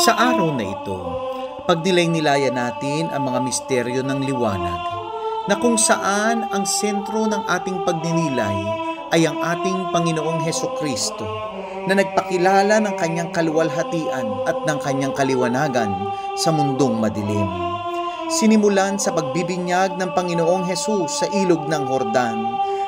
Sa araw na ito, pagdilay-nilayan natin ang mga misteryo ng liwanag na kung saan ang sentro ng ating pagninilay ay ang ating Panginoong Hesukristo na nagpakilala ng kanyang kaluwalhatian at ng kanyang kaliwanagan sa mundong madilim. Sinimulan sa pagbibinyag ng Panginoong Hesus sa ilog ng Jordan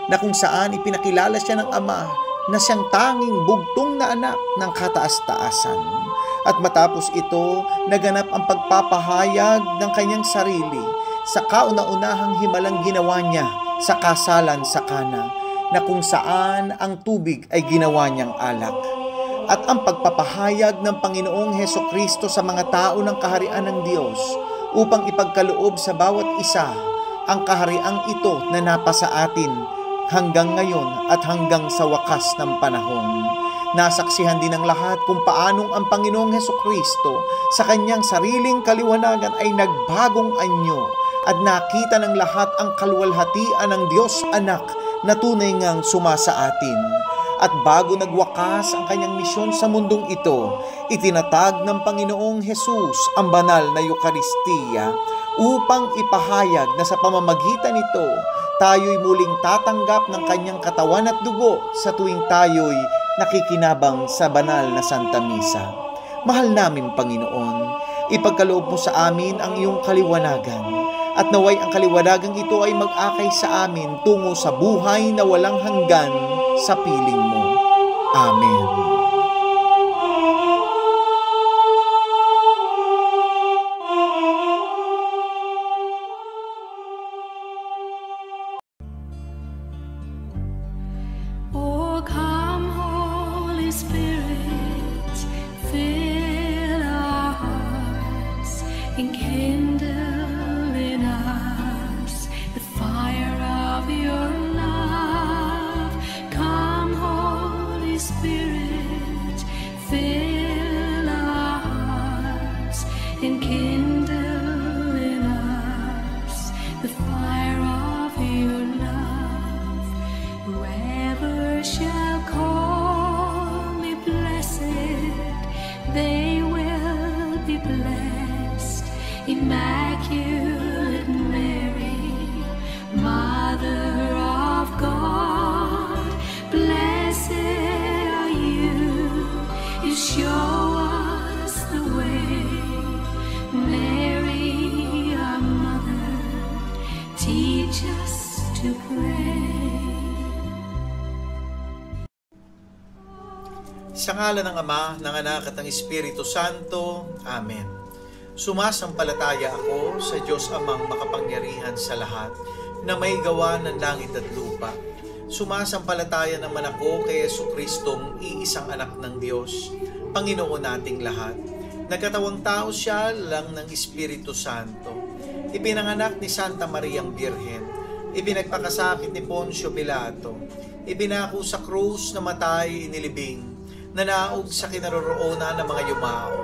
na kung saan ipinakilala siya ng Ama na siyang tanging bugtong na anak ng kataas-taasan. At matapos ito, naganap ang pagpapahayag ng kanyang sarili sa kauna-unahang himalang ginawa niya sa kasalan sa Kana, na kung saan ang tubig ay ginawa niyang alak. At ang pagpapahayag ng Panginoong Hesukristo sa mga tao ng kaharian ng Diyos upang ipagkaloob sa bawat isa ang kahariang ito na napasa atin hanggang ngayon at hanggang sa wakas ng panahon. Nasaksihan din ng lahat kung paanong ang Panginoong Hesukristo sa kanyang sariling kaliwanagan ay nagbagong anyo at nakita ng lahat ang kaluwalhatian ng Diyos Anak na tunay ngang sumasa atin. At bago nagwakas ang kanyang misyon sa mundong ito, itinatag ng Panginoong Hesus ang banal na Eukaristiya upang ipahayag na sa pamamagitan nito, tayo'y muling tatanggap ng kanyang katawan at dugo sa tuwing tayo'y nakikinabang sa banal na Santa Misa. Mahal namin Panginoon, ipagkaloob mo sa amin ang iyong kaliwanagan at naway ang kaliwanagang ito ay mag-akay sa amin tungo sa buhay na walang hanggan sa piling mo. Amen. Spirit, fill our hearts, enkindle in us the fire of your love. Come, Holy Spirit, fill our hearts, enkindle in us the fire of your love. Whoever shall call, they will be blessed. Immaculate Mary, Mother of God, blessed are you. You show us the way. Mary, our Mother, teach us to pray. Sa ngalan ng Ama, ng Anak at ng Espiritu Santo. Amen. Sumasampalataya ako sa Diyos Amang makapangyarihan sa lahat, na may gawa ng langit at lupa. Sumasampalataya naman ako kay Jesucristong iisang anak ng Diyos, Panginoon nating lahat. Nagkatawang tao siya lang ng Espiritu Santo. Ipinanganak ni Santa Mariang Birhen. Ipinagpakasakit ni Poncio Pilato. Ibinako sa krus na matay inilibing. Nanaog sa kinaroroonan ng mga yumao.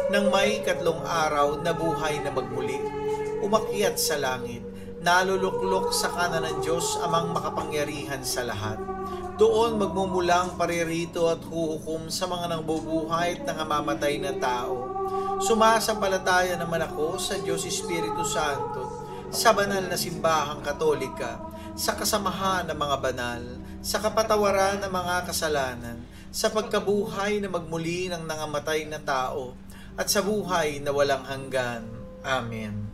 Nang may 3 araw na buhay na magmuli, umakyat sa langit, naluluklok sa kanan ng Diyos Amang makapangyarihan sa lahat. Doon magmumulang paririto at huhukom sa mga nangbubuhay at nangamamatay na tao. Sumasampalataya naman ako sa Diyos Espiritu Santo, sa banal na simbahang Katolika, sa kasamahan ng mga banal, sa kapatawaran ng mga kasalanan, sa pagkabuhay na magmuli ng nangamatay na tao, at sa buhay na walang hanggan. Amen.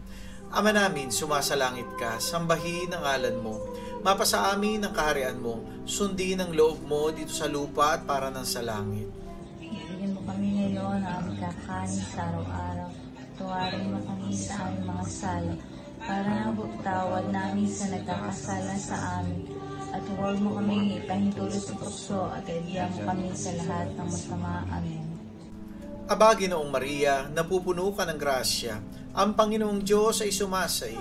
Ama namin, sumasalangit ka, sambahin ang ngalan mo, mapasa amin ang kaharian mo, sundin ang loob mo dito sa lupa at para ng sa langit. Bigyan mo kami ngayon ang aming kakanin sa araw-araw. Tuwarin mo kami sa aming mga sala, para nabutawad namin sa nagkakasala sa amin. At huwag mo kami ipahintulot sa tukso at idiyan mo kami sa lahat ng masama. Amen. Aba, Ginoong Maria, napupuno ka ng grasya, ang Panginoong Diyos ay sumasa iyo.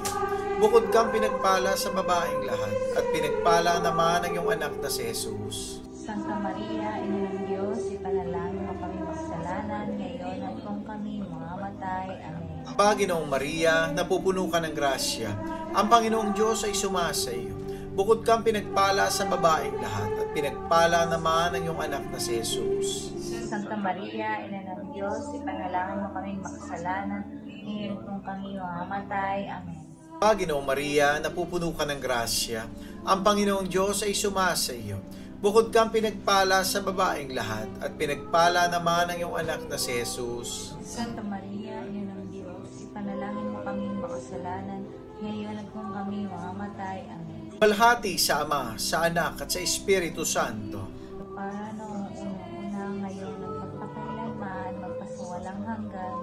Bukod kang pinagpala sa babaeng lahat, at pinagpala naman ang iyong anak na si Jesus. Santa Maria, Ina ng Diyos, ipanalangin mo kami makasalanan, ngayon at kung kami mamamatay. Amen. Aba, Ginoong Maria, napupuno ka ng grasya, ang Panginoong Diyos ay sumasa iyo. Bukod kang pinagpala sa babaeng lahat, at pinagpala naman ang iyong anak na si Jesus. Santa Maria, Ina ng Diyos, ipanalangin mo kami makasalanan, ngayon kung kami mamamatay. Amen. Ginoong Maria, napupuno ka ng grasya, ang Panginoong Diyos ay sumasa iyo. Bukod kang pinagpala sa babaeng lahat, at pinagpala naman ang iyong anak na si Jesus. Santa Maria, Ina ng Diyos, ipanalangin mo kami makasalanan, ngayon at kung kami mamamatay. Amen. Malhati sa Ama, sa Anak, at sa Espiritu Santo. Para noong una ngayon at magpakailanman, magpasawalang hanggan.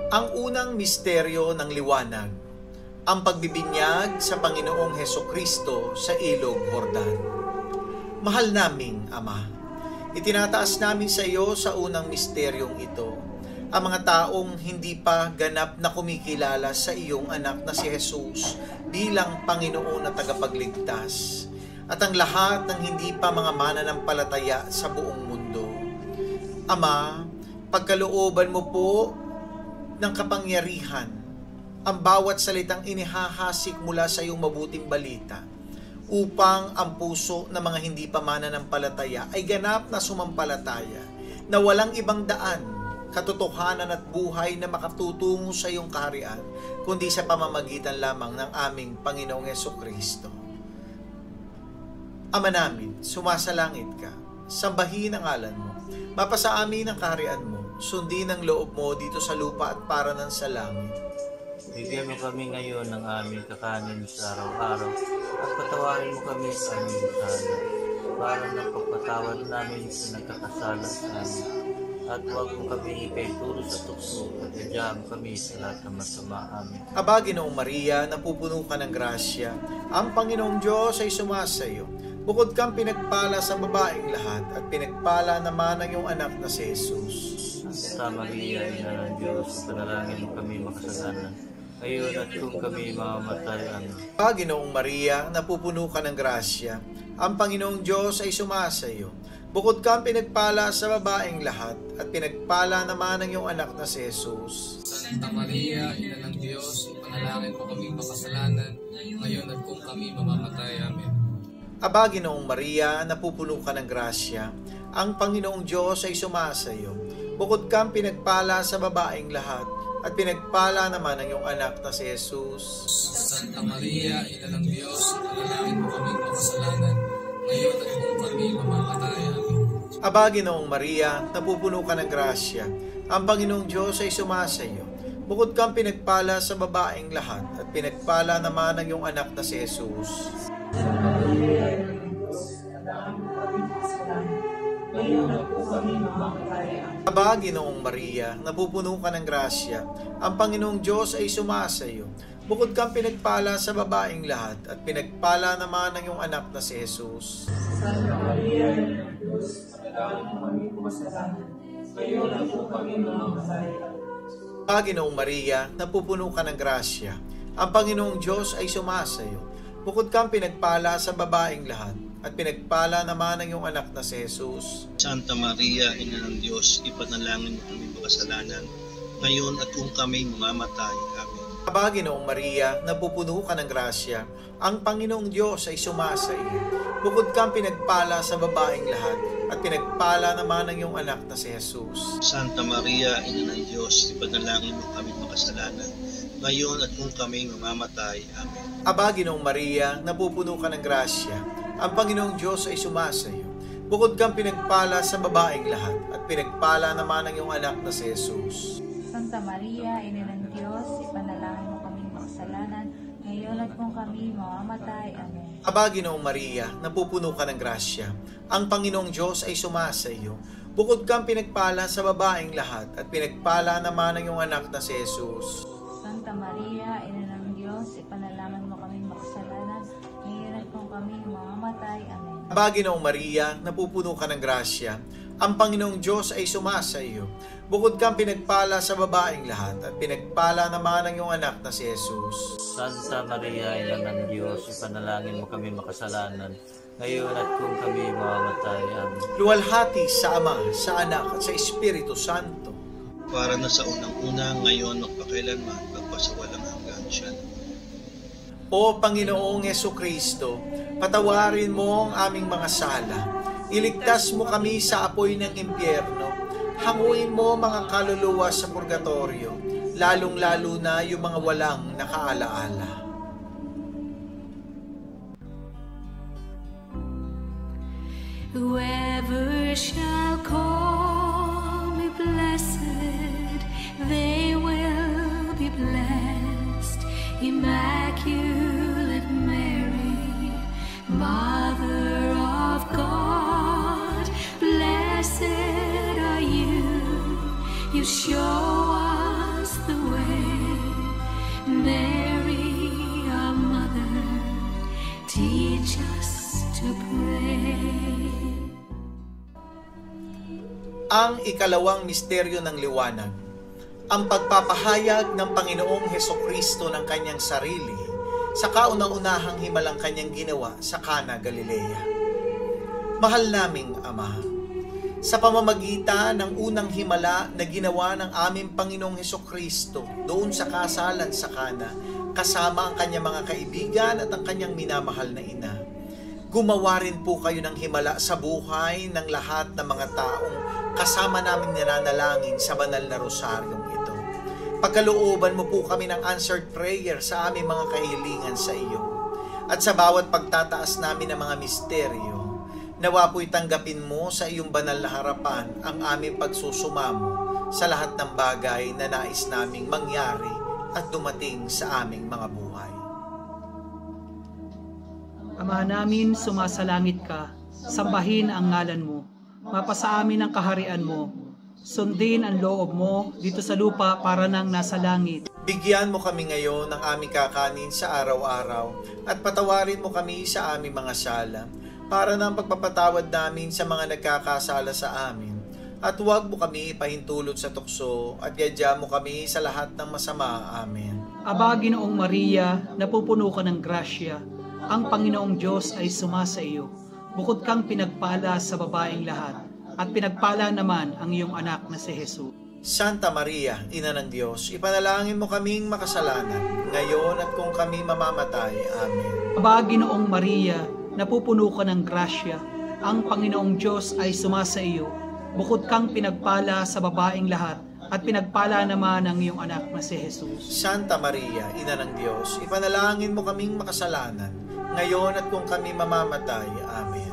Ang unang misteryo ng liwanag, ang pagbibinyag sa Panginoong Hesukristo sa Ilog Jordan. Mahal naming Ama, itinataas namin sa iyo sa unang misteryong ito, ang mga taong hindi pa ganap na kumikilala sa iyong anak na si Jesus bilang Panginoon na tagapagligtas, at ang lahat ng hindi pa mga mananampalataya sa buong mundo. Ama, pagkalooban mo po ng kapangyarihan ang bawat salitang inihahasik mula sa iyong mabuting balita, upang ang puso ng mga hindi pa mananampalataya ay ganap na sumampalataya, na walang ibang daan, katotohanan at buhay na makatutungo sa iyong kaharian, kundi sa pamamagitan lamang ng aming Panginoong Hesukristo. Ama namin, sumasalangit ka, sambahin ang ngalan mo, mapasa amin ang kaharian mo, sundin ang loob mo dito sa lupa at para ng sa langit. Bigyan mo kami ngayon ng aming kakanin sa araw-araw, at patawarin mo kami sa aming sala, para ng pagpatawad namin sa nagkakasala sa amin. At huwag mo kami ikaituro sa tukso, at idyaan kami sa lahat ng masama. Amin. Aba, Ginoong Maria, napupuno ka ng grasya, ang Panginoong Diyos ay sumasa iyo. Bukod kang pinagpala sa babaeng lahat, at pinagpala naman ang iyong anak na si Jesus. Santa Maria, Ina ng Diyos, panalangin mo kami makasalanan, ngayon at kung kami mamamatay. Amen. Aba, Ginoong Maria, napupuno ka ng grasya, ang Panginoong Diyos ay sumasa iyo. Bukod kang pinagpala sa babaeng lahat, at pinagpala naman ang iyong anak na si Jesus. Santa Maria, Ina ng Diyos, ipanalangin mo kami makasalanan, ngayon at kung kami mamamatay. Amen. Aba, Ginoong Maria, napupuno ka ng grasya, ang Panginoong Diyos ay sumasa iyo. Bukod kang pinagpala sa babaeng lahat, at pinagpala naman ang iyong anak na si Jesus. Santa Maria, Ina ng Diyos, ipanalangin mo kami makasalanan, ngayon at kung kami mamamatay. Amen. Aba, Ginoong Maria, napupuno ka ng grasya, ang Panginoong Diyos ay sumasa iyo. Bukod kang pinagpala sa babaeng lahat, at pinagpala naman ang iyong anak na si Jesus. Aba, Ginoong Maria, napupuno ka ng grasya, ang Panginoong Diyos ay sumasa iyo. Bukod kang pinagpala sa babaeng lahat, at pinagpala naman ang iyong anak na si Jesus. Santa Maria, Ina ng Diyos, panalangin mo kami makasalanan, ngayon at kung kami mamamatay. Aba, Ginoong Maria, napupuno ka ng grasya, ang Panginoong Diyos ay sumasa iyo. Bukod kang pinagpala sa babaeng lahat, at pinagpala naman ang iyong anak na si Jesus. Santa Maria, Ina ng Diyos, ipanalangin mo kami makasalanan, ngayon at kung kami mamamatay. Amen. Aba, Ginoong Maria, napupuno ka ng grasya, ang Panginoong Diyos ay sumasa iyo. Bukod kang pinagpala sa babaeng lahat, at pinagpala naman ang iyong anak na si Jesus. Santa Maria, Ina ng Diyos, ipanalangin mo kami makasalanan, ngayon at kung kami mamamatay. Amen. Aba, Ginoong Maria, napupuno ka ng grasya, ang Panginoong Diyos ay sumasa iyo. Bukod kang pinagpala sa babaeng lahat, at pinagpala naman ang iyong anak na si Jesus. Santa Maria, Ina ng Diyos, ipanalangin mo kami makasalanan, ngayon at kung kami mamamatay. Amen. Aba, Ginoong Maria, napupuno ka ng grasya, ang Panginoong Diyos ay sumasa iyo. Bukod kang pinagpala sa babaeng lahat, at pinagpala naman ang iyong anak na si Jesus. Santa Maria, Ina ng Diyos, ipanalangin mo kami makasalanan, ngayon at kung kami mamamatay. Amen. Aba, Ginoong Maria, napupuno ka ng grasya, ang Panginoong Diyos ay sumasa iyo. Bukod kang pinagpala sa babaeng lahat, at pinagpala naman ang iyong anak na si Jesus. Santa Maria, Ina ng Diyos, ipanalangin mo kami makasalanan, ngayon at kung kami mamamatay. Amen. Luwalhati sa Ama, sa Anak, at sa Espiritu Santo. Para na sa unang-una, ngayon, magpakailanman, magpasawalang hanggan siya. O Panginoong Hesukristo, patawarin mo ang aming mga sala, Iligtas mo kami sa apoy ng impyerno. Hanguin mo mga kaluluwa sa purgatorio, lalong-lalo na yung mga walang nakaalaala. Whoever shall call me blessed, they will be blessed. Immaculate Mary, Mother of God, blessed are you. You show us the way. Mary, our Mother, teach us to pray. Ang ikalawang misteryo ng liwanag, ang pagpapahayag ng Panginoong Hesukristo ng kanyang sarili sa kaunang-unahang himalang kanyang ginawa sa Cana, Galilea. Mahal naming Ama, sa pamamagitan ng unang himala na ginawa ng aming Panginoong Hesukristo doon sa kasalan sa Cana, kasama ang kanyang mga kaibigan at ang kanyang minamahal na ina, gumawa rin po kayo ng himala sa buhay ng lahat ng mga taong kasama namin nananalangin sa banal na rosaryong ito. Pagkalooban mo po kami ng answered prayer sa aming mga kahilingan sa iyo. At sa bawat pagtataas namin ng mga misteryo, nawa po'y tanggapin mo sa iyong banal na harapan ang aming pagsusumamo sa lahat ng bagay na nais naming mangyari at dumating sa aming mga buhay. Ama namin, sumasalangit ka, sambahin ang ngalan mo. Mapasa amin ang kaharian mo. Sundin ang loob mo dito sa lupa para nang nasa langit. Bigyan mo kami ngayon ng aming kakanin sa araw-araw at patawarin mo kami sa aming mga sala para ng pagpapatawad namin sa mga nagkakasala sa amin. At huwag mo kami pahintulot sa tukso at yadya mo kami sa lahat ng masama. Amen. Aba, Ginoong Maria, napupuno ka ng grasya. Ang Panginoong Diyos ay sumasa iyo. Bukod kang pinagpala sa babaeng lahat, at pinagpala naman ang iyong anak na si Jesus. Santa Maria, Ina ng Diyos, ipanalangin mo kaming makasalanan, ngayon at kung kami mamamatay. Amen. Aba, Ginoong Maria, napupuno ka ng grasya. Ang Panginoong Diyos ay sumasa iyo. Bukod kang pinagpala sa babaeng lahat, at pinagpala naman ang iyong anak na si Jesus. Santa Maria, Ina ng Diyos, ipanalangin mo kaming makasalanan, ngayon at kung kami mamamatay. Amen.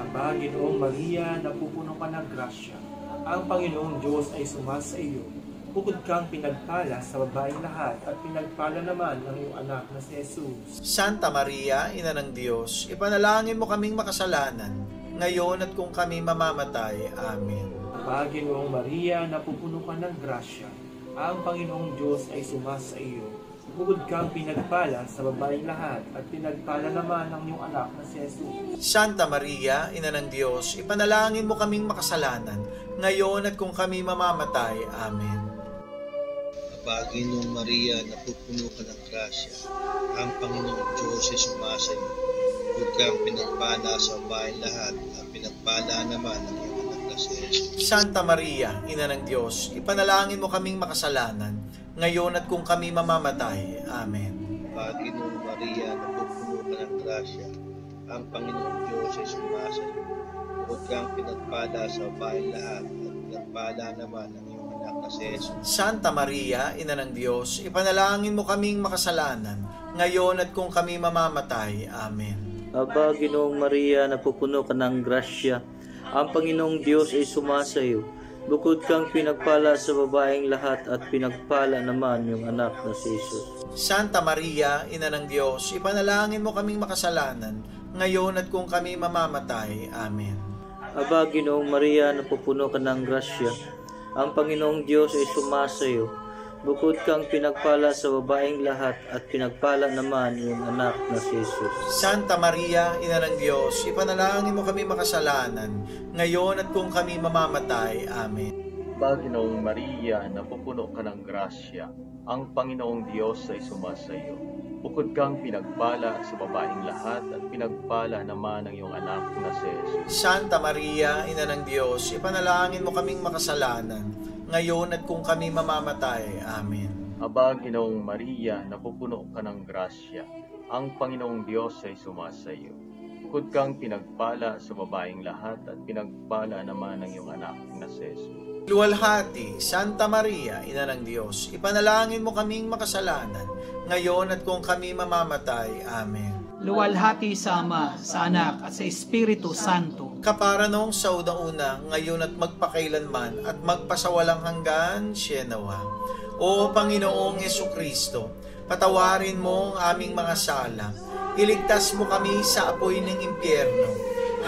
Aba, Ginoong Maria, napupuno ka ng grasya. Ang Panginoong Diyos ay sumasa iyo. Bukod kang pinagpala sa babaeng lahat at pinagpala naman ang iyong anak na si Jesus. Santa Maria, Ina ng Diyos, ipanalangin mo kaming makasalanan, ngayon at kung kami mamamatay. Amen. Aba, Ginoong Maria, napupuno ka ng grasya. Ang Panginoong Diyos ay sumasa iyo. Bukod kang pinagpala sa babaeng lahat at pinagpala naman ang iyong anak na si Jesus. Santa Maria, Ina ng Diyos, ipanalangin mo kaming makasalanan, ngayon at kung kami mamamatay. Amen. Aba, Ginoong Maria, napupuno ka ng grasya. Ang Panginoong Diyos ay sumasa iyo. Bukod kang pinagpala sa babaeng lahat at pinagpala naman ang iyong anak na si Jesus. Santa Maria, Ina ng Diyos, ipanalangin mo kaming makasalanan, ngayon at kung kami mamamatay. Amen. Aba, Ginoong Maria, napupuno ka ng grasya. Ang Panginoong Diyos ay sumasa iyo. Bukod kang pinagpala sa babaeng lahat at pinagpala naman ang iyong anak na si Jesus. Santa Maria, Ina ng Diyos, ipanalangin mo kaming makasalanan, ngayon at kung kami mamamatay. Amen. Aba, Ginoong Maria, napupuno ka ng grasya. Ang Panginoong Diyos ay sumasa iyo. Bukod kang pinagpala sa babaeng lahat at pinagpala naman yung anak na si Jesus. Santa Maria, Ina ng Diyos, ipanalangin mo kaming makasalanan, ngayon at kung kami mamamatay. Amen. Aba, Ginoong Maria, napupuno ka ng grasya. Ang Panginoong Diyos ay sumasa iyo. Bukod kang pinagpala sa babaeng lahat at pinagpala naman yung anak na si Jesus. Santa Maria, Ina ng Diyos, ipanalangin mo kami makasalanan, ngayon at kung kami mamamatay. Amen. Aba, Ginoong Maria, napupuno ka ng grasya. Ang Panginoong Diyos ay sumasa iyo. Bukod kang pinagpala sa babaeng lahat at pinagpala naman ang iyong anak na si Jesus. Santa Maria, Ina ng Diyos, ipanalangin mo kaming makasalanan, ngayon at kung kami mamamatay. Amen. Aba, Ginoong Maria, napupuno ka ng grasya. Ang Panginoong Diyos ay sumasa iyo. Bukod kang pinagpala sa babaeng lahat at pinagpala naman ng iyong anak na si Jesus. Luwalhati, Santa Maria, Ina ng Diyos, ipanalangin mo kaming makasalanan, ngayon at kung kami mamamatay. Amen. Luwalhati sa Ama, sa Anak, at sa Espiritu Santo. Kapara noong sa una, ngayon at magpakailanman, at magpasawalang hanggan, Sienawa. O Panginoong Hesukristo, patawarin mo ang aming mga sala, iligtas mo kami sa apoy ng impyerno,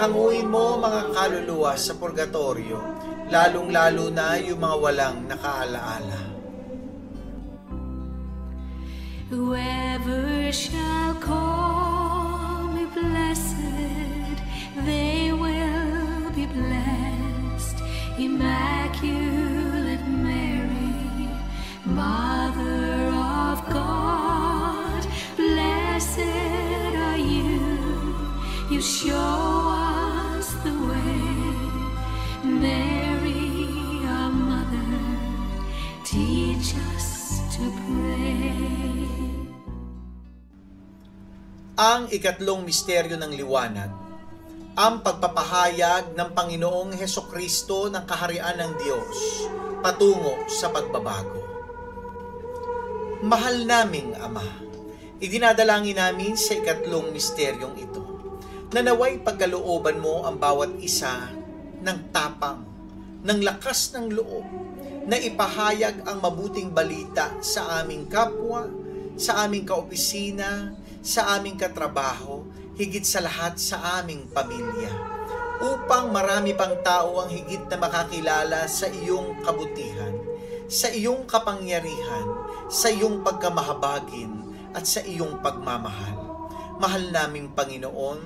hanguin mo mga kaluluwa sa purgatorio, lalong-lalo na yung mga walang nakaalaala. Whoever shall call me blessed, they will be blessed. Immaculate Mary, Mother of God, blessed are you. You show us the way. Mary, our mother, teach us to pray. Ang ikatlong misteryo ng liwanag, ang pagpapahayag ng Panginoong Hesukristo ng kaharian ng Diyos patungo sa pagbabago. Mahal naming Ama, idinadalangin namin sa ikatlong misteryong ito, na naway pagkalooban mo ang bawat isa ng tapang, ng lakas ng loob, na ipahayag ang mabuting balita sa aming kapwa, sa aming kaopisina, sa aming katrabaho, higit sa lahat sa aming pamilya, upang marami pang tao ang higit na makakilala sa iyong kabutihan, sa iyong kapangyarihan, sa iyong pagkamahabagin, at sa iyong pagmamahal. Mahal naming Panginoon,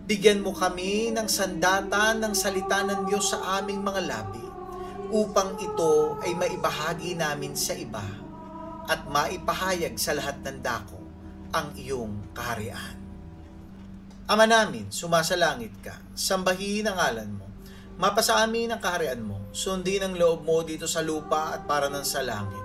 bigyan mo kami ng sandata ng salita ng Diyos sa aming mga labi, upang ito ay maibahagi namin sa iba, at maipahayag sa lahat ng dako ang iyong kaharian. Ama namin, sumasalangit ka, sambahin ang ngalan mo, mapasa amin ang kaharian mo, sundin ang loob mo dito sa lupa at para ng sa langit.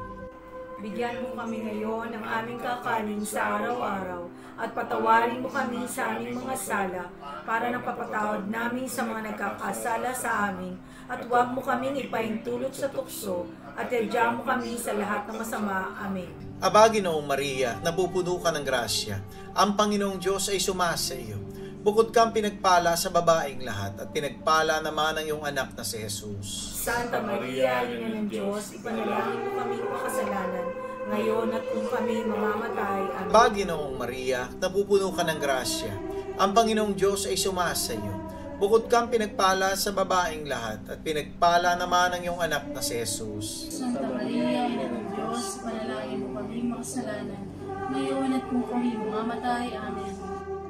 Bigyan mo kami ngayon ng aming kakanin sa araw-araw at patawarin mo kami sa aming mga sala para napapatawad namin sa mga nagkakasala sa amin at huwag mo kaming ipahintulot sa tukso at iadya mo kami sa lahat ng masama. Amen. Aba, Ginoong Maria, napupuno ka ng grasya. Ang Panginoong Diyos ay sumasa iyo. Bukod kang pinagpala sa babaeng lahat at pinagpala naman ang iyong anak na si Jesus. Santa Maria, Ina ng Diyos, ipanalangin mo kami makasalanan, ngayon at kung kami mamamatay. Amen. Aba, Ginoong Maria, napupuno ka ng grasya. Ang Panginoong Diyos ay sumasa iyo. Bukod kang pinagpala sa babaeng lahat at pinagpala naman ang iyong anak na si Jesus. Santa Maria, Ina ng Diyos, panalangin mo kami makasalanan, ngayon at kung kami mamamatay. Amen.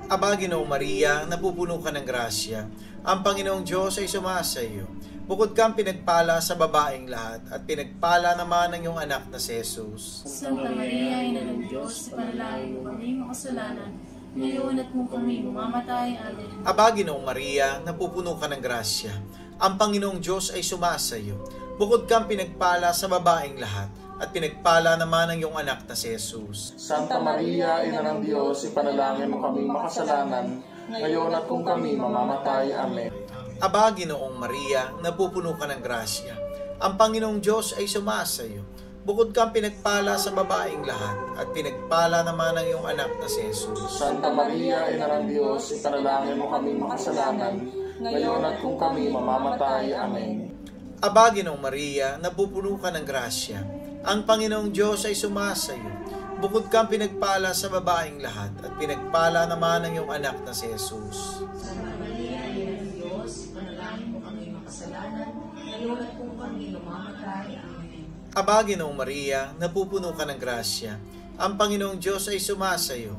Aba, Ginoong Maria, napupuno ka ng grasya. Ang Panginoong Diyos ay sumasa iyo. Bukod kang pinagpala sa babaeng lahat at pinagpala naman ang iyong anak na si Jesus. Santa Maria, Ina ng Diyos, panalangin mo kami makasalanan, ngayon at kung kami mamamatay. Amen. Aba, Ginoong Maria, napupuno ka ng grasya. Ang Panginoong Diyos ay sumasa iyo. Bukod kang pinagpala sa babaeng lahat at pinagpala naman ang iyong anak na si Jesus. Santa Maria, Ina ng Diyos, ipanalangin mo kami makasalanan, ngayon at kung kami mamamatay. Amen. Aba, Ginoong Maria, napupuno ka ng grasya. Ang Panginoong Diyos ay sumasa iyo. Bukod kang pinagpala sa babaeng lahat at pinagpala naman ang iyong anak na si Jesus. Santa Maria, Ina ng Diyos, ipanalangin mo kami makasalanan, ngayon at kung kami mamamatay. Amen. Aba, Ginoong Maria, napupuno ka ng grasya. Ang Panginoong Diyos ay sumasa iyo. Bukod kang pinagpala sa babaeng lahat at pinagpala naman ang iyong anak na si Jesus. Santa Maria, Ina ng Diyos, panalangin mo kami makasalanan, ngayon at kung kami mamamatay. Amen. Aba, Ginoong Maria, napupuno ka ng grasya. Ang Panginoong Diyos ay sumasa iyo.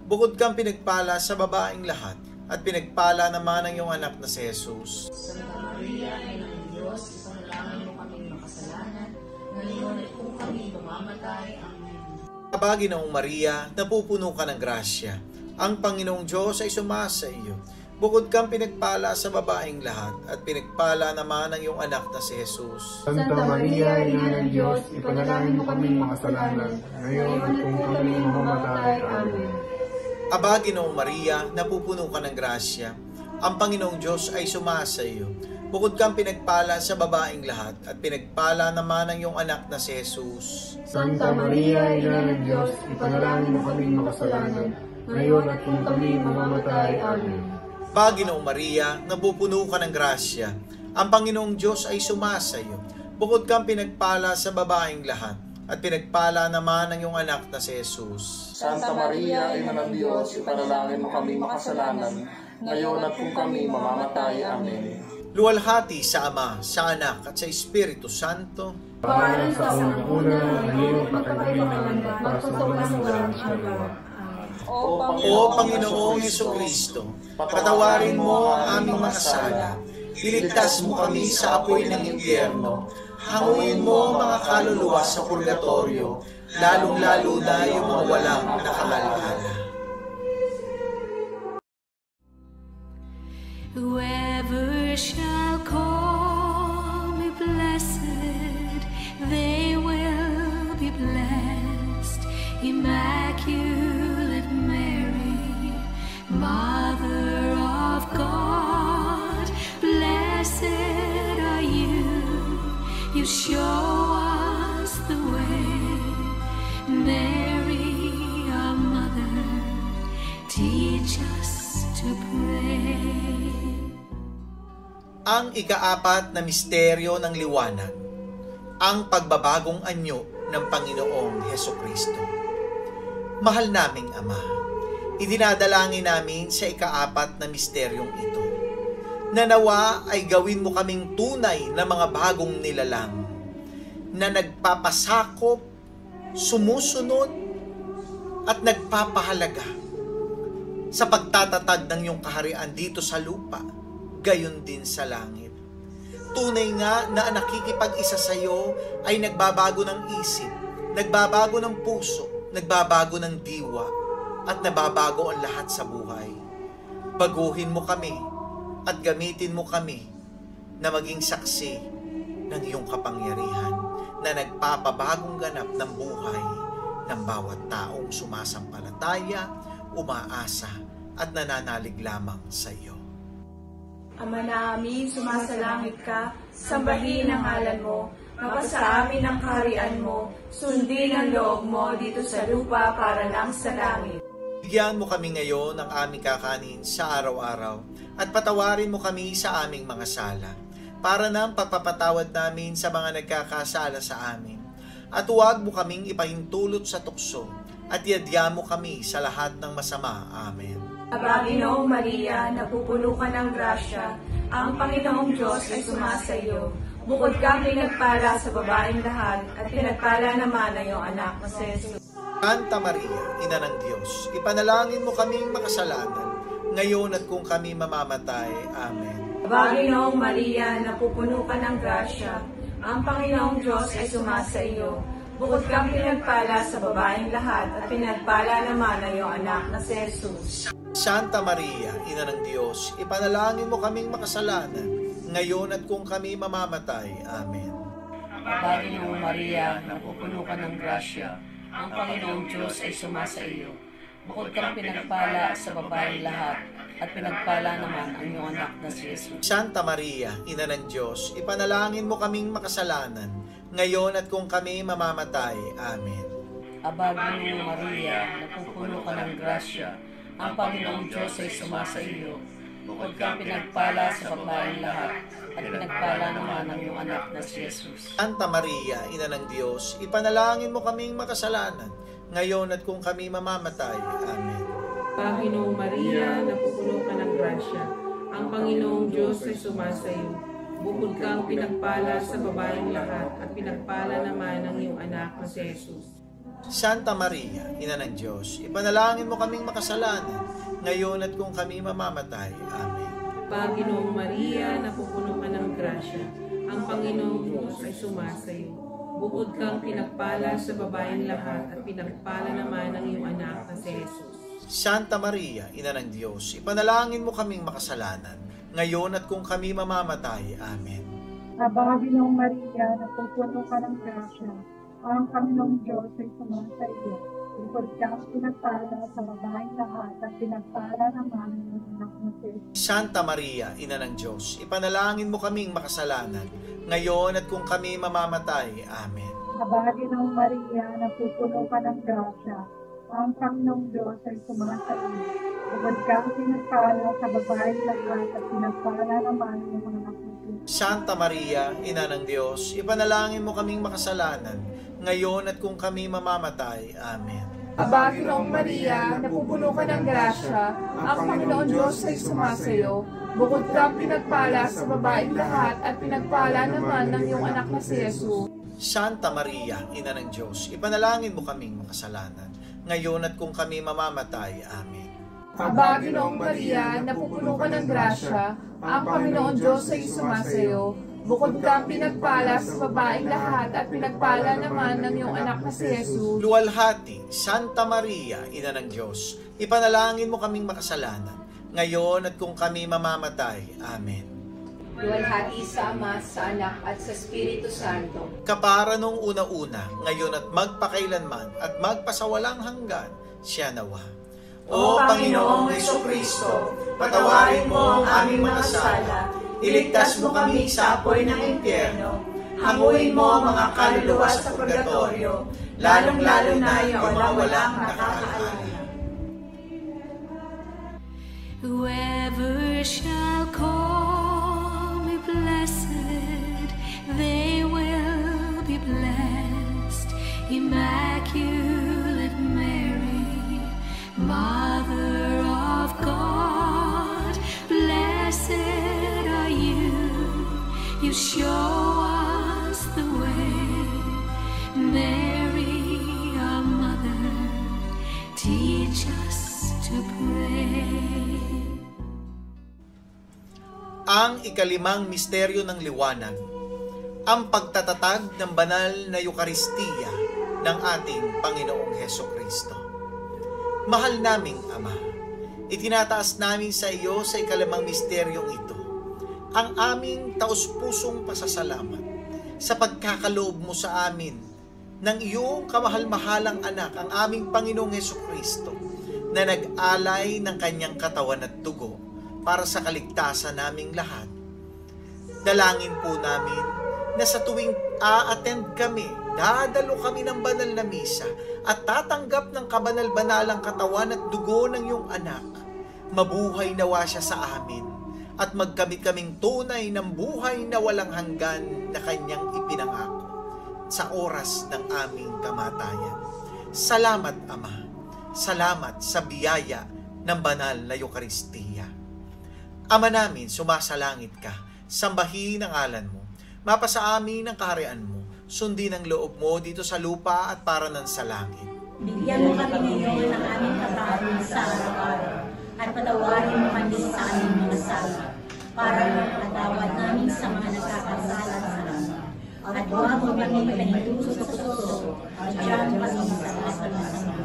Bukod kang pinagpala sa babaeng lahat at pinagpala naman ang iyong anak na si Jesus. Santa Maria, Ina ng Diyos, ipanalangin mo kami makasalanan, ngayon at kung kami mamamatay. Amen. Aba, Ginoong Maria, napupuno ka ng grasya. Ang Panginoong Diyos ay sumasa iyo. Bukod kang pinagpala sa babaeng lahat at pinagpala naman ang iyong anak na si Jesus. Santa Maria, Ina ng Diyos, ipanalangin mo kami makasalanan, ngayon at kung kami mamamatay. Amen. Aba, Ginoong Maria, napupuno ka ng grasya. Ang Panginoong Diyos ay sumasa iyo. Bukod kang pinagpala sa babaeng lahat, at pinagpala naman ang iyong anak na si Jesus. Santa Maria, Ina ng Diyos, ipanalangin mo kaming makasalanan, ngayon at kung kami mamamatay. Amen. Panginoong Maria, napupuno ka ng grasya. Ang Panginoong Diyos ay sumasa iyo. Bukod kang pinagpala sa babaeng lahat, at pinagpala naman ang iyong anak na si Jesus. Santa Maria, Ina ng Diyos, ipanalangin mo kaming makasalanan, ngayon at kung kami mamamatay. Amen. Luwalhati sa Ama, sa Anak, at sa Espiritu Santo. Parang sa unang-una, ngayon patagalan, para sa walang hanggan. O Panginoong Hesukristo, patawarin mo ang aming mga sala, iligtas mo kami sa apoy ng impyerno, hanguin mo mga kaluluwa sa purgatorio, lalong-lalo na yung mga walang nakahalala. Whoever shall call me blessed, they will be blessed. Immaculate Mary, Mother of God, blessed are you. You show us the way. Mary, our Mother, teach us to pray. Ang ikaapat na misteryo ng liwanag, ang pagbabagong anyo ng Panginoong Hesukristo. Mahal naming Ama, idinadalangin namin sa ikaapat na misteryong ito, na nawa ay gawin mo kaming tunay na mga bagong nilalang, na nagpapasakop, sumusunod, at nagpapahalaga sa pagtatatag ng iyong kaharian dito sa lupa, gayon din sa langit. Tunay nga na ang nakikipag-isa sa iyo ay nagbabago ng isip, nagbabago ng puso, nagbabago ng diwa, at nababago ang lahat sa buhay. Baguhin mo kami at gamitin mo kami na maging saksi ng iyong kapangyarihan na nagpapabagong ganap ng buhay ng bawat taong sumasampalataya, umaasa, at nananalig lamang sa iyo. Ama namin, sumasalangit ka, sambahin ang ngalan mo, mapasa amin ang kaharian mo, sundin ang loob mo dito sa lupa para lang sa langit. Bigyan mo kami ngayon ng aming kakanin sa araw-araw, at patawarin mo kami sa aming mga sala, para nang pagpapatawad namin sa mga nagkakasala sa amin. At huwag mo kaming ipahintulot sa tukso, at iadya mo kami sa lahat ng masama. Amen. Panginoong Maria, napupuno ka ng grasya, ang Panginoong Diyos ay sumasa iyo. Bukod kang pinagpala sa babaeng lahat, at pinagpala naman ang iyong anak na si Jesus. Santa Maria, Ina ng Diyos, ipanalangin mo kaming makasalanan, ngayon at kung kami mamamatay. Amen. Panginoong Maria, napupuno ka ng grasya, ang Panginoong Diyos ay sumasa iyo. Bukod kang pinagpala sa babaeng lahat, at pinagpala naman ang iyong anak na si Jesus. Santa Maria, Ina ng Diyos, ipanalangin mo kaming makasalanan, ngayon at kung kami mamamatay. Amen. Panginoong Maria, napupuno ka ng grasya, ang Panginoong Diyos ay sumasa iyo. Bukod kang pinagpala sa babaeng lahat, at pinagpala naman ang iyong anak na si Jesus. Santa Maria, Ina ng Diyos, ipanalangin mo kaming makasalanan, ngayon at kung kami mamamatay. Amen. Panginoong Maria, napupuno ka ng grasya, ang Panginoong Diyos ay sumasa iyo. Bukod kang pinagpala sa babaeng lahat, at pinagpala naman ang iyong anak na si Jesus. Santa Maria, Ina ng Diyos, ipanalangin mo kaming makasalanan, ngayon at kung kami mamamatay. Amen. Panginoong Maria, napupuno ka ng grasya, ang Panginoong Diyos ay sumasa iyo. Bukod kang pinagpala sa babaeng lahat, at pinagpala naman ang iyong anak na si Jesus. Santa Maria, Ina ng Diyos, ipanalangin mo kaming makasalanan, ngayon at kung kami mamamatay. Amen. Panginoong Maria, napupuno ka ng grasya, ang Panginoong Diyos ay sumasa iyo. Bukod kang pinagpala sa babaeng lahat, at pinagpala naman ang iyong anak na si Jesus. Santa Maria, Ina ng Diyos, ipanalangin mo kaming makasalanan, ngayon at kung kami mamamatay. Amen. Panginoong Maria, napupuno ka ng grasya, ang Panginoong Diyos ay sumasa iyo. bukod kang pinagpala sa babaeng lahat at pinagpala naman ng anak mo si Jesus. Santa Maria, Ina ng Diyos, ipanalangin mo kaming makasalanan, ngayon at kung kami mamamatay. Amen. Kabahagi ng Maria, napupuno ka ng grasya, ang Panginoong Diyos ay sumasa iyo. Bukod kang pinagpala sa babaeng lahat at pinagpala naman ng anak mo si Jesus. Santa Maria, Ina ng Diyos, ipanalangin mo kaming makasalanan, ngayon at kung kami mamamatay. Amen. Aba, Ginoong Maria, napupuno ka ng grasya, ang Panginoon Diyos ay sumasayo. Bukod kang pinagpala sa babaeng lahat at pinagpala naman ng iyong anak na si Jesus. Santa Maria, Ina ng Diyos, ipanalangin mo kaming makasalanan, ngayon at kung kami mamamatay. Amen. Aba, Ginoong Maria, napupuno ka ng grasya, ang Panginoon Diyos ay sumasayo. Bukod kang pinagpala sa babaeng lahat at pinagpala naman ng iyong anak na si Jesus. Luwalhati, Santa Maria, Ina ng Diyos, ipanalangin mo kaming makasalanan, ngayon at kung kami mamamatay. Amen. Luwalhati sa Ama, sa Anak, at sa Espiritu Santo. Kapara nung una-una, ngayon at magpakailanman, at magpasawalang hanggan, siya nawa. O Panginoong Jesucristo, patawarin mo ang aming mga sala, iligtas mo kami sa apoy ng impyerno, hanguin mo ang mga kaluluwa sa purgatorio, lalong-lalo na yung walang nakakaalala. Whoever shall call me blessed, they will be blessed. Immaculate Mary, Mother of God, blessed are you. You show us the way. Mary, our mother, teach us to pray. Ang ikalimang misteryo ng liwanag, ang pagtatatag ng banal na Eukaristiya ng ating Panginoong Hesukristo. Mahal naming Ama, itinataas namin sa iyo sa ikalimang misteryong ito ang aming taus-pusong pasasalamat sa pagkakaloob mo sa amin ng iyong kamahal-mahalang anak, ang aming Panginoong Hesukristo, na nag-alay ng kanyang katawan at dugo para sa kaligtasan naming lahat. Dalangin po namin na sa tuwing a-attend kami, dadalo kami ng banal na misa at tatanggap ng kabanal-banalang katawan at dugo ng iyong anak, mabuhay nawa siya sa amin at magkamit kaming tunay ng buhay na walang hanggan na kanyang ipinangako sa oras ng aming kamatayan. Salamat, Ama. Salamat sa biyaya ng banal na Eukaristiya. Ama namin, sumasalangit ka, sambahin ang ngalan mo, mapasa amin ang kaharian mo, sundin ang loob mo dito sa lupa at para nan sa langit. Bigyan mo kami ngayon ng aming kakanin sa araw-araw, at patawarin mo kami sa aming mga sala, para magpatawad namin sa mga nagkakasala sa amin. At huwag mo kami panitusok-tusok, at diyan kami sa kasalanan.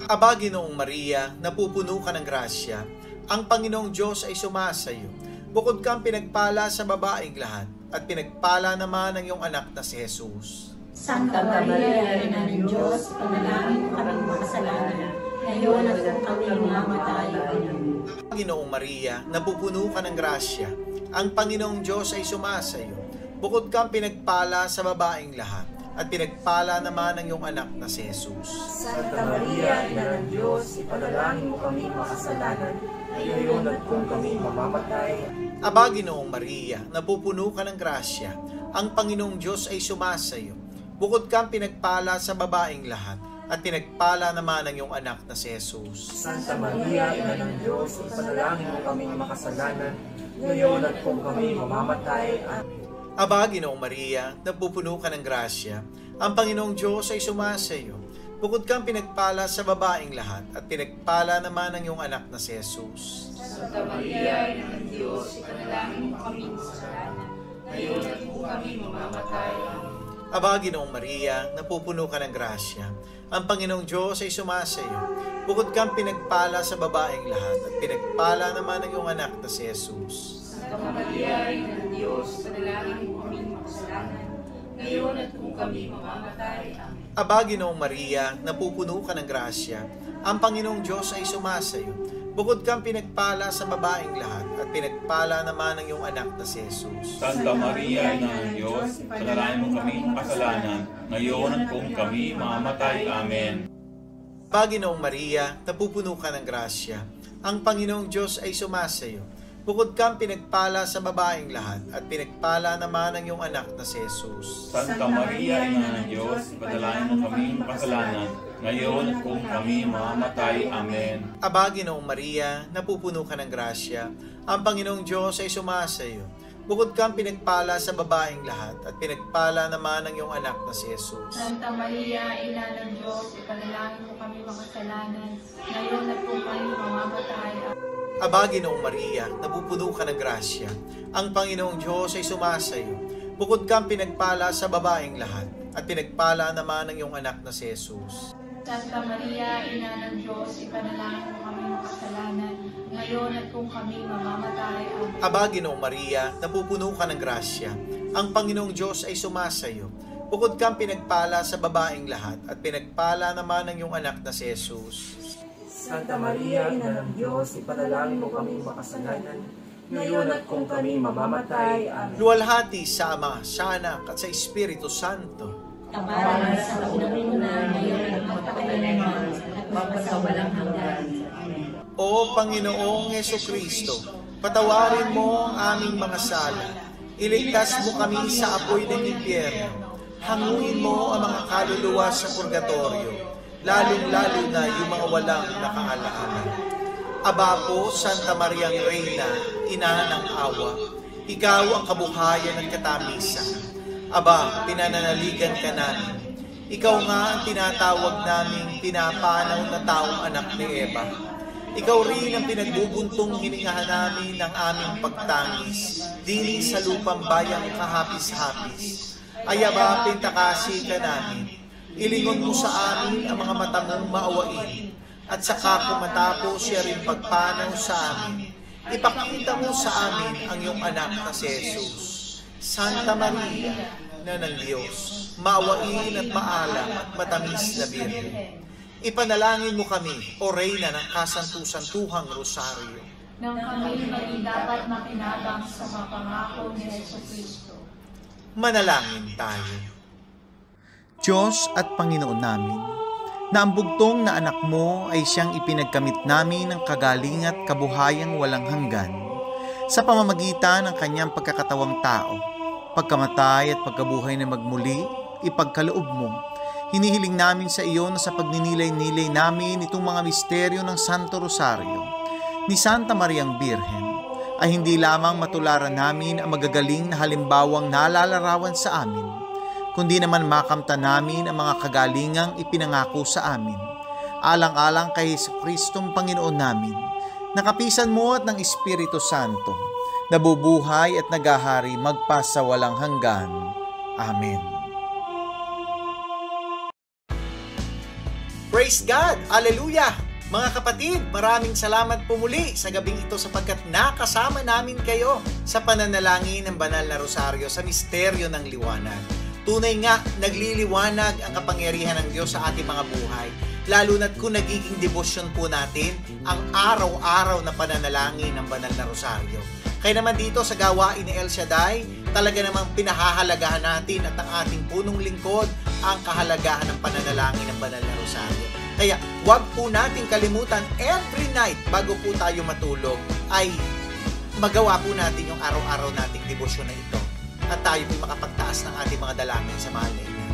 Aba, Ginoong Maria, napupuno ka ng grasya, ang Panginoong Diyos ay sumasayo. Bukod kang pinagpala sa babaeng lahat, at pinagpala naman ang iyong anak na si Jesus. Santa Maria, Ina ng Diyos, panalangin mo kaming makasalanan, ngayon at kung kami mamamatay. Amen. Ginoong Maria, napupuno ka ng grasya, ang Panginoong Diyos ay sumasayo. Bukod kang pinagpala sa babaeng lahat, at pinagpala naman ang iyong anak na si Jesus. Santa Maria, Ina ng Diyos, ipanalangin mo kami makasalanan, ngayon at kung kami mamamatay. Aba, Ginoong Maria, napupuno ka ng grasya, ang Panginoong Diyos ay sumasayo. Bukod kang pinagpala sa babaeng lahat, at pinagpala naman ang iyong anak na si Jesus. Santa Maria, Ina ng Diyos, ipanalangin mo kami makasalanan, ngayon at kung kami mamamatay. Amen. Aba, Ginoong Maria, napupuno ka ng grasya, ang Panginoong Diyos ay sumasayo. Bukod kang pinagpala sa babaeng lahat, at pinagpala naman ang iyong anak na si Jesus. Santa Maria, Ina ng Diyos, ipanalangin mo kami makasalanan, ngayon at kung kami mamamatay. Aba, Ginoong Maria, napupuno ka ng grasya, ang Panginoong Diyos ay sumasayo. Bukod kang pinagpala sa babaeng lahat, at pinagpala naman ang iyong anak na si Jesus. Santa Maria, Ina ng Diyos, ipanalangin mo kami makasalanan, ngayon at kung kami mamamatay. Amen. Aba, Ginoong Maria, napupuno ka ng grasya, ang Panginoong Diyos ay sumasayo. Bukod kang pinagpala sa babaeng lahat, at pinagpala naman ang iyong anak na si Jesus. Santa Maria, Ina ng Diyos, panalangin mo kami makasalanan, ngayon at kung kami mamamatay. Amen. Aba, Ginoong Maria, napupuno ka ng grasya, ang Panginoong Diyos ay sumasayo. Bukod kang pinagpala sa babaeng lahat, at pinagpala naman ang iyong anak na si Jesus. Santa Maria, Ina ng Diyos, panalangin mo kami makasalanan, ngayon at kung kami mamamatay. Amen. Aba, Ginoong Maria, napupuno ka ng grasya, ang Panginoong Diyos ay sumasayo. Bukod kang pinagpala sa babaeng lahat, at pinagpala naman ang iyong anak na si Jesus. Santa Maria, Ina ng Diyos, ipanalangin mo kami makasalanan, ngayon at kung kami mamamatay. Aba, Ginoong Maria, napupuno ka ng grasya, ang Panginoong Diyos ay sumasayo. Bukod kang pinagpala sa babaeng lahat, at pinagpala naman ang iyong anak na si Jesus. Santa Maria, Ina ng Diyos, ipanalangin mo kami makasalanan, ngayon at kung kami mamamatay. Amen. Aba, Ginoong Maria, napupuno ka ng grasya, ang Panginoong Diyos ay sumasayo. Bukod kang pinagpala sa babaeng lahat, at pinagpala naman ang iyong anak na si Jesus. Santa Maria, Ina ng Diyos, ipanalangin mo kami makasalanan, ngayon at kung kami mamamatay. Amen. Luwalhati sa Ama, sa Anak, at sa Espiritu Santo. Kabalan sa unang-una, ngayon at magpakailanman, at magpasawalang hanggan. O Panginoong Hesukristo, patawarin mo ang aming mga sala. Iligtas mo kami sa apoy ng impyerno. Hanguin mo ang mga kaluluwa sa purgatorio, lalong-lalo na yung mga walang nakaalaala. Aba po, Santa Mariang Reyna, Ina ng Awa, ikaw ang kabuhayan at katamisan. Aba, pinananaligan ka namin. Ikaw nga ang tinatawag naming pinapanaw na taong anak ni Eva. Ikaw rin ang pinagbubuntong hiningahan namin ng aming pagtangis, dini sa lupang bayang kahapis-hapis. Ay aba, pintakasi ka namin. Ilingon mo sa amin ang mga mata mong maawain, at saka kung matapos siya rin pagpanaw sa amin, ipakita mo sa amin ang iyong anak na si Jesus. Santa Maria, na ng Diyos, maawain at maalam at matamis na Birhen, ipanalangin mo kami, O Reyna ng kasantu-santuhang Rosario, nang kami maging dapat makinabang sa mga pangako ni Jesucristo. Manalangin tayo. Diyos at Panginoon namin, na ang bugtong na anak mo ay siyang ipinagkamit namin ng kagaling at kabuhayang walang hanggan sa pamamagitan ng kanyang pagkakatawang tao, pagkamatay at pagkabuhay na magmuli, ipagkaloob mo. Hinihiling namin sa iyo na sa pagninilay-nilay namin itong mga misteryo ng Santo Rosario ni Santa Mariang Birhen, ay hindi lamang matularan namin ang magagaling na halimbawang nalalarawan sa amin, kundi naman makamta namin ang mga kagalingang ipinangako sa amin, alang-alang kay Jesucristong Panginoon namin, nakapisan mo at ng Espiritu Santo, nabubuhay at nagahari magpasawalang hanggan. Amen. Praise God! Hallelujah! Mga kapatid, maraming salamat po muli sa gabing ito sapagkat nakasama namin kayo sa pananalangin ng Banal na Rosaryo sa Misteryo ng Liwanag. Tunay nga, nagliliwanag ang kapangyarihan ng Diyos sa ating mga buhay, lalo na't kung nagiging debosyon po natin ang araw-araw na pananalangin ng Banal na Rosaryo. Kaya naman dito sa gawain ni El Shaddai, talaga namang pinahahalagahan natin at ang ating punong lingkod ang kahalagahan ng pananalangin ng Banal na Rosaryo. Kaya huwag po natin kalimutan every night bago po tayo matulog ay magawa po natin yung araw-araw nating debosyon na ito at tayo po makapagtaas ng ating mga dalangin sa mahal na Ina.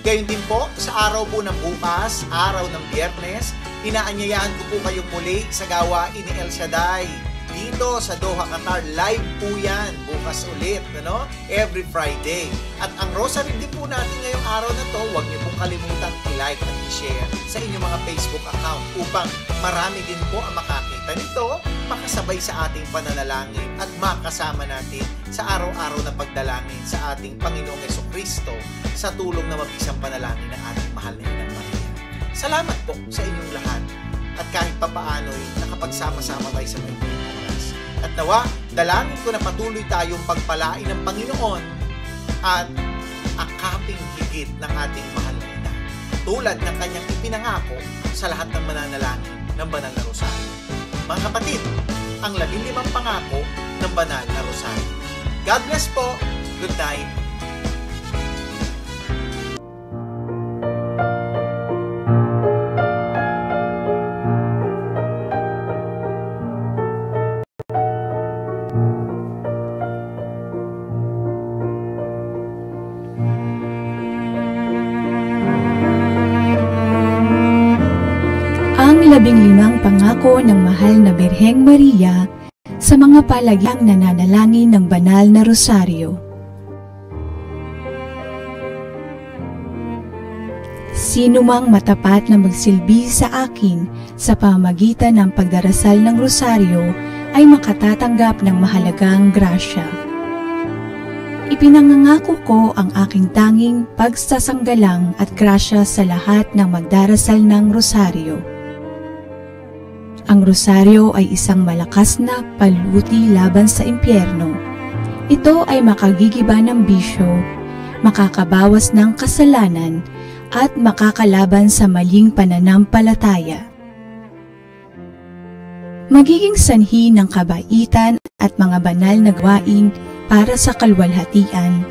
Gayon din po, sa araw po ng bukas, araw ng Biyernes, inaanyayahan ko po kayong muli sa gawain ni El Shaddai dito sa Doha, Qatar. Live po yan, bukas ulit, ano? Every Friday. At ang rosary din po natin ngayong araw na to, huwag niyo pong kalimutan i-like at i-share sa inyong mga Facebook account upang marami din po ang makakita nito, makasabay sa ating pananalangin at makasama natin sa araw-araw na pagdalangin sa ating Panginoong Jesucristo sa tulong na mabisang panalangin ng ating mahal na Inang Maria. Salamat po sa inyong lahat at kahit papaano'y nakapagsama-sama tayo sa mga oras. At nawa, dalangin ko na patuloy tayong pagpalain ng Panginoon at akaping higit ng ating mahal na Ina. tulad ng kanyang ipinangako sa lahat ng mananalangin ng Banal na Rosaryo. Mga kapatid, ang 15 pangako ng Banal na Rosaryo. God bless po. Good night. Ang 15 pangako ng Mahal na Birheng Maria sa mga palagyang nananalangin ng Banal na Rosaryo. Sino mang matapat na magsilbi sa akin sa pamamagitan ng pagdarasal ng Rosaryo ay makatatanggap ng mahalagang grasya. Ipinangangako ko ang aking tanging pagsasanggalang at grasya sa lahat ng magdarasal ng Rosaryo. Ang rosaryo ay isang malakas na paluti laban sa impyerno. Ito ay makagigiba ng bisyo, makakabawas ng kasalanan, at makakalaban sa maling pananampalataya. Magiging sanhi ng kabaitan at mga banal na gawain para sa kalwalhatian.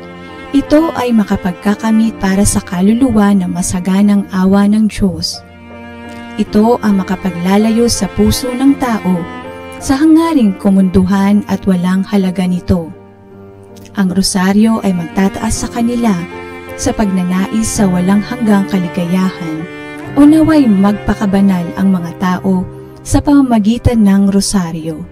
Ito ay makapagkakamit para sa kaluluwa ng masaganang awa ng Diyos. Ito ang makapaglalayo sa puso ng tao sa hangaring kumunduhan at walang halaga nito. Ang rosaryo ay magtataas sa kanila sa pagnanais sa walang hanggang kaligayahan o naway magpakabanal ang mga tao sa pamamagitan ng rosaryo.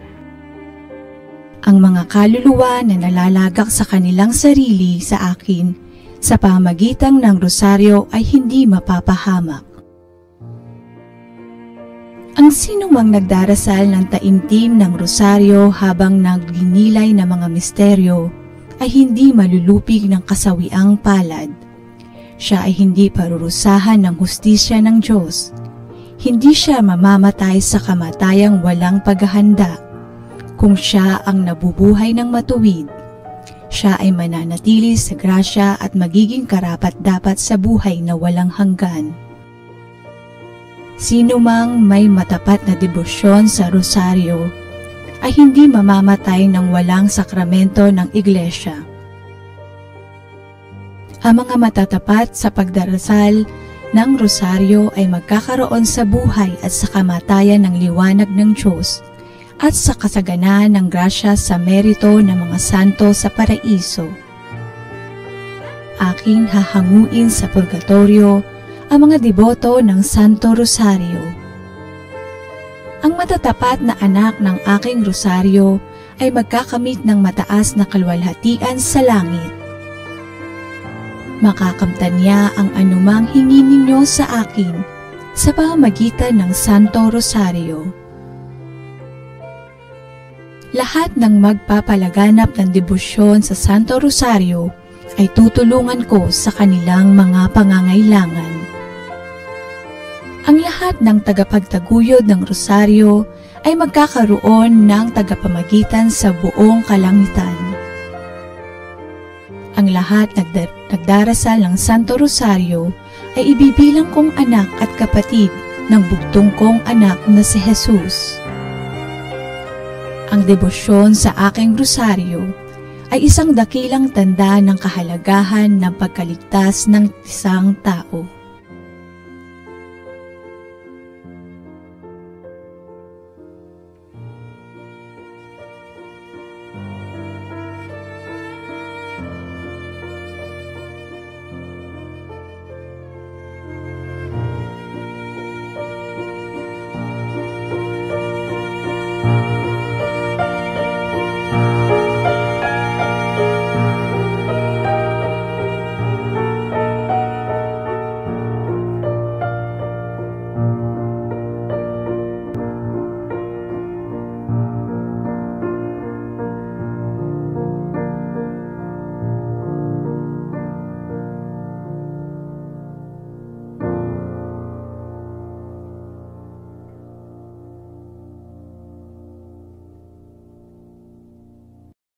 Ang mga kaluluwa na nalalagak sa kanilang sarili sa akin sa pamamagitan ng rosaryo ay hindi mapapahamak. Ang sinumang nagdarasal ng taimtim ng rosaryo habang naglinilay ng mga misteryo ay hindi malulupig ng kasawiang palad. Siya ay hindi parurusahan ng hustisya ng Diyos. Hindi siya mamamatay sa kamatayang walang paghahanda. Kung siya ang nabubuhay ng matuwid, siya ay mananatili sa grasya at magiging karapat-dapat sa buhay na walang hanggan. Sino mang may matapat na debosyon sa rosaryo ay hindi mamamatay ng walang sakramento ng iglesia. Ang mga matatapat sa pagdarasal ng rosaryo ay magkakaroon sa buhay at sa kamatayan ng liwanag ng Diyos at sa kasaganaan ng grasya sa merito ng mga santo sa paraiso. Aking hahanguin sa purgatorio ang mga deboto ng Santo Rosario. Ang matatapat na anak ng aking rosaryo ay magkakamit ng mataas na kalwalhatian sa langit. Makakamtan niya ang anumang hingi ninyo sa akin sa pamamagitan ng Santo Rosario. Lahat ng magpapalaganap ng debosyon sa Santo Rosario ay tutulungan ko sa kanilang mga pangangailangan. Ang lahat ng tagapagtaguyod ng rosaryo ay magkakaroon ng tagapamagitan sa buong kalangitan. Ang lahat nagdarasal ng Santo Rosario ay ibibilang kong anak at kapatid ng bugtong kong anak na si Jesus. Ang debosyon sa aking rosaryo ay isang dakilang tanda ng kahalagahan ng pagkaligtas ng isang tao.